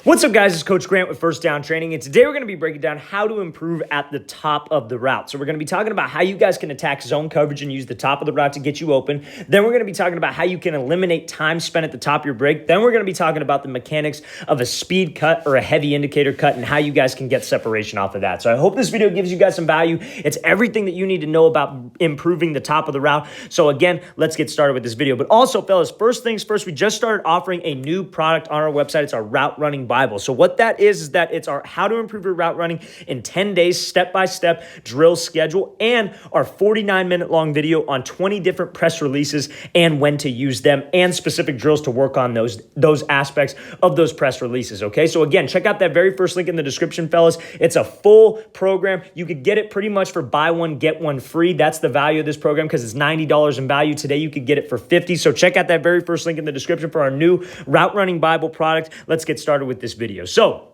What's up, guys? It's Coach Grant with First Down Training, and today we're going to be breaking down how to improve at the top of the route. So we're going to be talking about how you guys can attack zone coverage and use the top of the route to get you open. Then we're going to be talking about how you can eliminate time spent at the top of your break. Then we're going to be talking about the mechanics of a speed cut or a heavy indicator cut and how you guys can get separation off of that. So I hope this video gives you guys some value. It's everything that you need to know about improving the top of the route. So again, let's get started with this video. But also, fellas, first things first, we just started offering a new product on our website. It's our route running Bible. So what that is that it's our how to improve your route running in 10 days, step-by-step drill schedule, and our 49-minute long video on 20 different press releases and when to use them and specific drills to work on those aspects of those press releases, okay? So again, check out that very first link in the description, fellas. It's a full program. You could get it pretty much for buy one, get one free. That's the value of this program because it's $90 in value. Today, you could get it for $50. So check out that very first link in the description for our new route running Bible product. Let's get started with this video. So,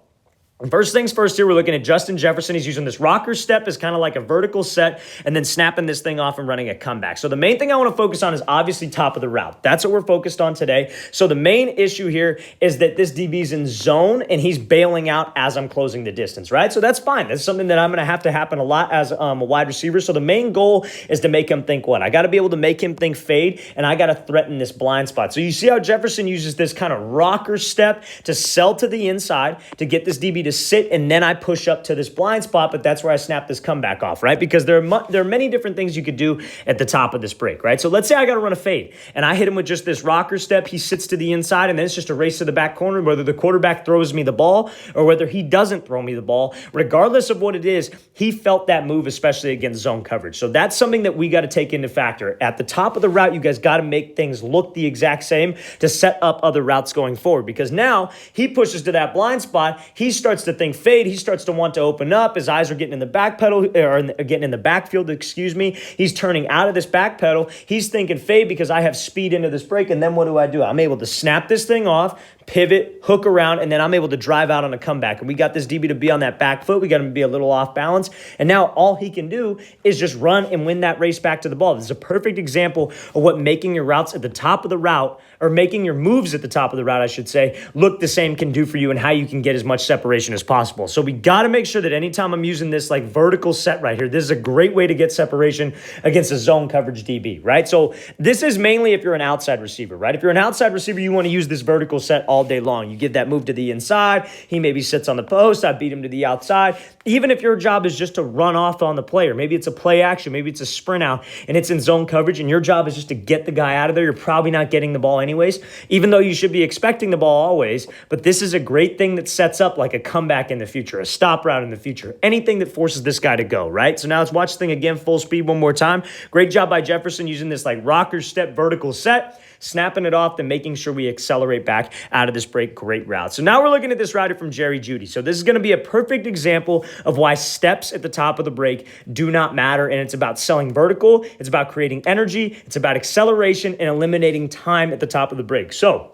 first things first here, we're looking at Justin Jefferson. He's using this rocker step as kind of like a vertical set and then snapping this thing off and running a comeback. So the main thing I want to focus on is obviously top of the route. That's what we're focused on today. So the main issue here is that this DB's in zone and he's bailing out as I'm closing the distance, right? So that's fine. That's something that I'm going to happen a lot as a wide receiver. So the main goal is to make him think what? I got to be able to make him think fade, and I got to threaten this blind spot. So you see how Jefferson uses this kind of rocker step to sell to the inside to get this DB to sit, and then I push up to this blind spot, but that's where I snap this comeback off, right? Because there are many different things you could do at the top of this break, right? So let's say I got to run a fade, and I hit him with just this rocker step. He sits to the inside, and then it's just a race to the back corner, whether the quarterback throws me the ball or whether he doesn't throw me the ball. Regardless of what it is, he felt that move, especially against zone coverage. So that's something that we got to take into factor. At the top of the route, you guys got to make things look the exact same to set up other routes going forward, because now he pushes to that blind spot. He starts to think fade. He starts to want to open up. His eyes are getting in the back pedal, or getting in the backfield, excuse me. He's turning out of this back pedal. He's thinking fade because I have speed into this break. And then what do? I'm able to snap this thing off, pivot, hook around, and then I'm able to drive out on a comeback. And we got this DB to be on that back foot. We got him to be a little off balance. And now all he can do is just run and win that race back to the ball. This is a perfect example of what making your routes at the top of the route, or making your moves at the top of the route, I should say, look the same can do for you and how you can get as much separation as possible. So we got to make sure that anytime I'm using this like vertical set right here, this is a great way to get separation against a zone coverage DB, right? So this is mainly if you're an outside receiver, right? If you're an outside receiver, you want to use this vertical set all day long. You give that move to the inside. He maybe sits on the post. I beat him to the outside. Even if your job is just to run off on the player, maybe it's a play action, maybe it's a sprint out and it's in zone coverage and your job is just to get the guy out of there, you're probably not getting the ball anyways, even though you should be expecting the ball always. But this is a great thing that sets up like a comeback in the future, a stop route in the future, anything that forces this guy to go, right? So now let's watch this thing again, full speed one more time. Great job by Jefferson using this like rocker step vertical set, snapping it off and making sure we accelerate back out of this break. Great route. So now we're looking at this route from Jerry Jeudy. So this is going to be a perfect example of why steps at the top of the break do not matter. And it's about selling vertical. It's about creating energy. It's about acceleration and eliminating time at the top of the break. So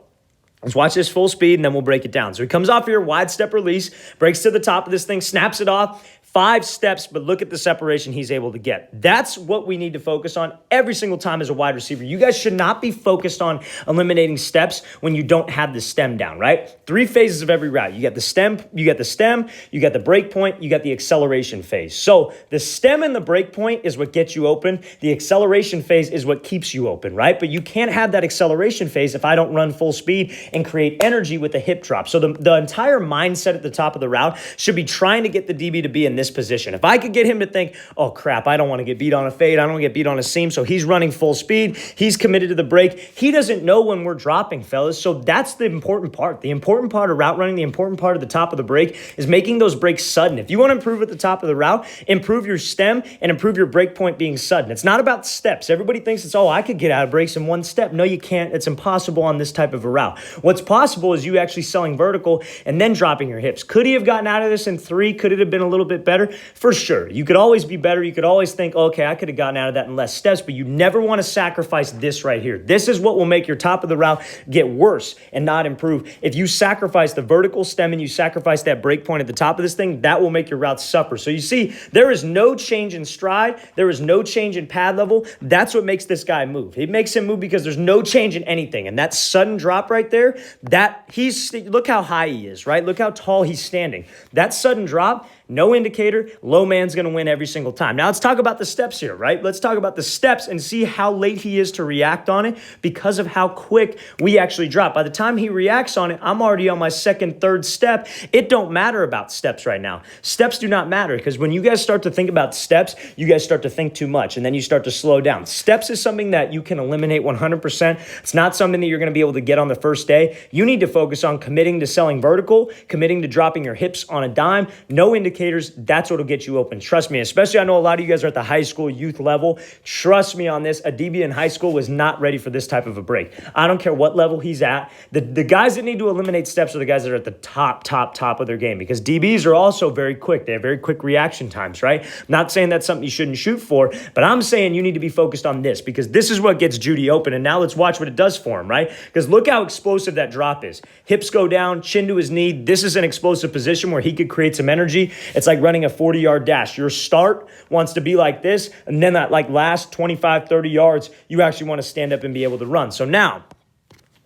let's watch this full speed and then we'll break it down. So he comes off here, wide step release, breaks to the top of this thing, snaps it off. 5 steps, but look at the separation he's able to get. That's what we need to focus on every single time as a wide receiver. You guys should not be focused on eliminating steps when you don't have the stem down, right? 3 phases of every route. You got the stem, you got the break point, you got the acceleration phase. So the stem and the break point is what gets you open. The acceleration phase is what keeps you open, right? But you can't have that acceleration phase if I don't run full speed and create energy with the hip drop. So the entire mindset at the top of the route should be trying to get the DB to be in this position. If I could get him to think, oh crap, I don't want to get beat on a fade, I don't want to get beat on a seam, so he's running full speed, he's committed to the break, he doesn't know when we're dropping, fellas. So that's the important part. The important part of route running, the important part of the top of the break is making those breaks sudden. If you want to improve at the top of the route, improve your stem and improve your break point being sudden. It's not about steps. Everybody thinks it's, oh, I could get out of breaks in 1 step. No, you can't. It's impossible on this type of a route. What's possible is you actually selling vertical and then dropping your hips. Could he have gotten out of this in 3? Could it have been a little bit better? For sure. You could always be better. You could always think, okay, I could have gotten out of that in less steps, but you never want to sacrifice this right here. This is what will make your top of the route get worse and not improve. If you sacrifice the vertical stem and you sacrifice that break point at the top of this thing, that will make your route suffer. So you see, there is no change in stride. There is no change in pad level. That's what makes this guy move. It makes him move because there's no change in anything. And that sudden drop right there there, look how high he is, right? Look how tall he's standing. That sudden drop, no indicator, low man's going to win every single time. Now let's talk about the steps here, right? Let's talk about the steps and see how late he is to react on it because of how quick we actually drop. By the time he reacts on it, I'm already on my second, third step. It don't matter about steps right now. Steps do not matter because when you guys start to think about steps, you guys start to think too much and then you start to slow down. Steps is something that you can eliminate 100%. It's not something that you're going to be able to get on the first day. You need to focus on committing to selling vertical, committing to dropping your hips on a dime, no indicators. That's what'll get you open. Trust me, especially I know a lot of you guys are at the high school youth level. Trust me on this. A DB in high school was not ready for this type of a break. I don't care what level he's at. The guys that need to eliminate steps are the guys that are at the top of their game because DBs are also very quick. They have very quick reaction times, right? I'm not saying that's something you shouldn't shoot for, but I'm saying you need to be focused on this because this is what gets Judy open. And now let's watch what it does for him, right? Because look how explosive that drop is. Hips go down, chin to his knee. This is an explosive position where he could create some energy. It's like running a 40-yard dash. Your start wants to be like this, and then that like last 25, 30 yards, you actually want to stand up and be able to run. So now,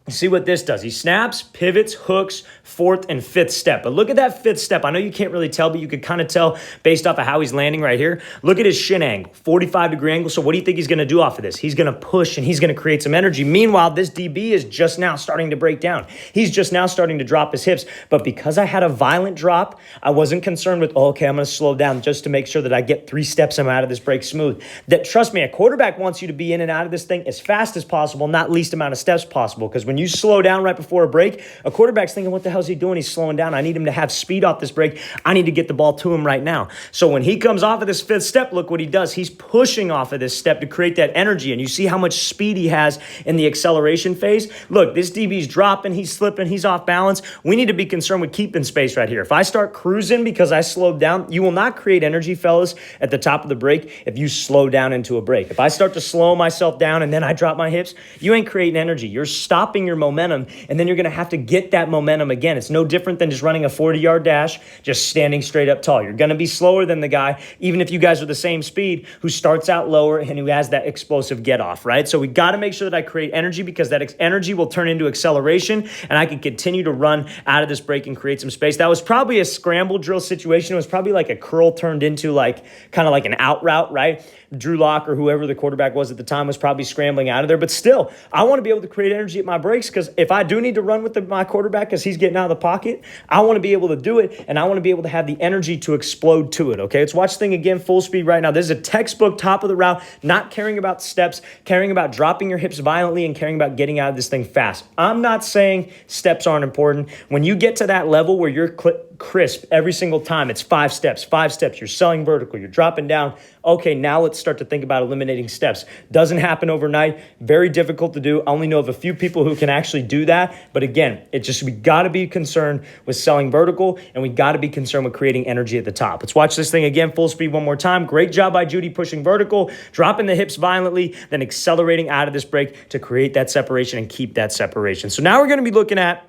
see what this does. He snaps, pivots, hooks, fourth and fifth step. But look at that fifth step. I know you can't really tell, but you could kind of tell based off of how he's landing right here. Look at his shin angle, 45-degree angle. So what do you think he's going to do off of this? He's going to push and he's going to create some energy. Meanwhile, this DB is just now starting to break down. He's just now starting to drop his hips. But because I had a violent drop, I wasn't concerned with, okay, I'm going to slow down just to make sure that I get 3 steps and I'm out of this break smooth. That, trust me, a quarterback wants you to be in and out of this thing as fast as possible, not least amount of steps possible. Because when you slow down right before a break, a quarterback's thinking, what the hell is he doing? He's slowing down. I need him to have speed off this break. I need to get the ball to him right now. So when he comes off of this fifth step, look what he does. He's pushing off of this step to create that energy. And you see how much speed he has in the acceleration phase. Look, this DB's dropping, he's slipping, he's off balance. We need to be concerned with keeping space right here. If I start cruising because I slowed down, you will not create energy, fellas, at the top of the break if you slow down into a break. If I start to slow myself down and then I drop my hips, you ain't creating energy. You're stopping your momentum, and then you're going to have to get that momentum again. It's no different than just running a 40-yard dash, just standing straight up tall. You're going to be slower than the guy, even if you guys are the same speed, who starts out lower and who has that explosive get off, right? So we got to make sure that I create energy because that energy will turn into acceleration, and I can continue to run out of this break and create some space. That was probably a scramble drill situation. It was probably like a curl turned into like kind of like an out route, right? Drew Lock or whoever the quarterback was at the time was probably scrambling out of there. But still, I want to be able to create energy at my breaks because if I do need to run with my quarterback because he's getting out of the pocket, I want to be able to do it, and I want to be able to have the energy to explode to it, okay? Let's watch this thing again, full speed right now. This is a textbook top of the route, not caring about steps, caring about dropping your hips violently, and caring about getting out of this thing fast. I'm not saying steps aren't important. When you get to that level where you're crisp every single time, it's 5 steps, you're selling vertical, you're dropping down. Okay, now let's start to think about eliminating steps. Doesn't happen overnight, very difficult to do. I only know of a few people who can actually do that. But again, we got to be concerned with selling vertical, and we got to be concerned with creating energy at the top. Let's watch this thing again, full speed one more time. Great job by Judy pushing vertical, dropping the hips violently, then accelerating out of this break to create that separation and keep that separation. So now we're going to be looking at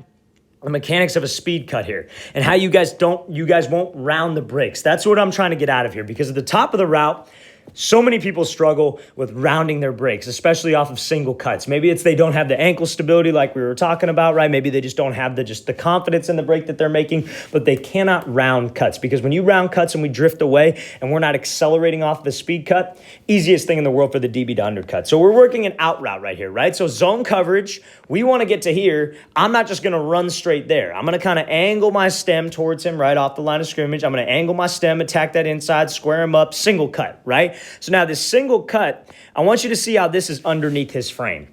the mechanics of a speed cut here and how you guys won't round the breaks. That's what I'm trying to get out of here because at the top of the route, so many people struggle with rounding their breaks, especially off of single cuts. Maybe it's they don't have the ankle stability like we were talking about, right? Maybe they just don't have the confidence in the break that they're making, but they cannot round cuts because when you round cuts and we drift away and we're not accelerating off the speed cut, easiest thing in the world for the DB to undercut. So we're working an out route right here, right? So zone coverage, we want to get to here. I'm not just going to run straight there. I'm going to kind of angle my stem towards him right off the line of scrimmage. I'm going to angle my stem, attack that inside, square him up, single cut, right? So now this single cut, I want you to see how this is underneath his frame.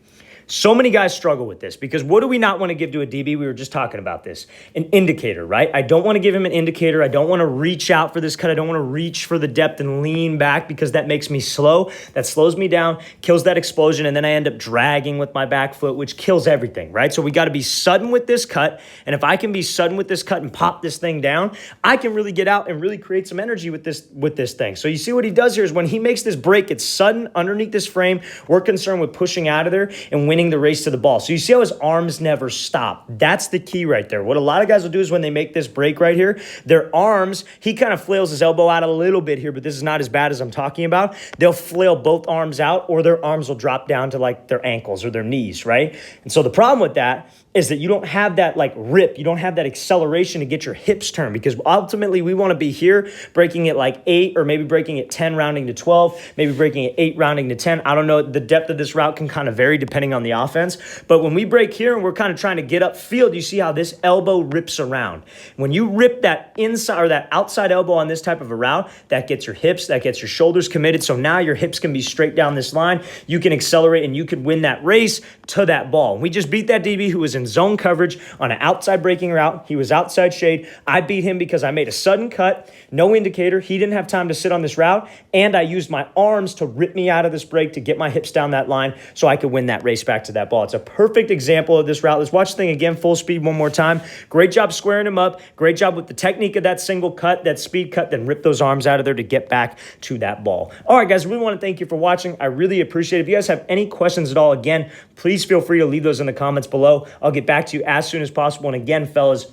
So many guys struggle with this because what do we not want to give to a DB? We were just talking about this. An indicator, right? I don't want to give him an indicator. I don't want to reach out for this cut. I don't want to reach for the depth and lean back because that makes me slow. That slows me down, kills that explosion, and then I end up dragging with my back foot, which kills everything, right? So we got to be sudden with this cut, and if I can be sudden with this cut and pop this thing down, I can really get out and really create some energy with this thing. So you see what he does here is when he makes this break, it's sudden underneath this frame. We're concerned with pushing out of there and winning the race to the ball. So you see how his arms never stop. That's the key right there. What a lot of guys will do is when they make this break right here, their arms, he kind of flails his elbow out a little bit here, but this is not as bad as I'm talking about. They'll flail both arms out or their arms will drop down to like their ankles or their knees, right? And so the problem with that is that you don't have that like rip, you don't have that acceleration to get your hips turned, because ultimately we want to be here breaking it like 8 or maybe breaking it 10 rounding to 12, maybe breaking it 8 rounding to 10. I don't know, the depth of this route can kind of vary depending on the offense, but when we break here and we're kind of trying to get upfield, you see how this elbow rips around. When you rip that inside or that outside elbow on this type of a route, that gets your hips, that gets your shoulders committed, so now your hips can be straight down this line, you can accelerate and you could win that race to that ball. We just beat that DB who was in zone coverage on an outside breaking route. He was outside shade. I beat him because I made a sudden cut, no indicator. He didn't have time to sit on this route, and I used my arms to rip me out of this break to get my hips down that line so I could win that race back to that ball. It's a perfect example of this route. Let's watch the thing again, full speed one more time. Great job squaring him up. Great job with the technique of that single cut, that speed cut, then rip those arms out of there to get back to that ball. All right, guys, we want to thank you for watching. I really appreciate it. If you guys have any questions at all, again, please feel free to leave those in the comments below. I'll get back to you as soon as possible. And again, fellas,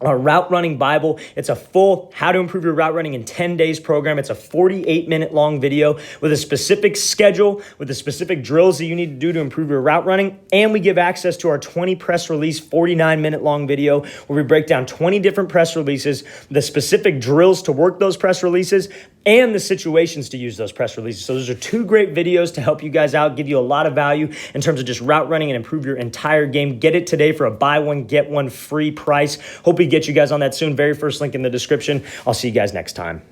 our Route Running Bible, it's a full How to Improve Your Route Running in 10 Days program. It's a 48-minute long video with a specific schedule, with the specific drills that you need to do to improve your route running. And we give access to our 20 press release, 49-minute long video where we break down 20 different press releases, the specific drills to work those press releases, and the situations to use those press releases. So those are 2 great videos to help you guys out, give you a lot of value in terms of just route running and improve your entire game. Get it today for a buy one, get one free price. Hope we get you guys on that soon. Very first link in the description. I'll see you guys next time.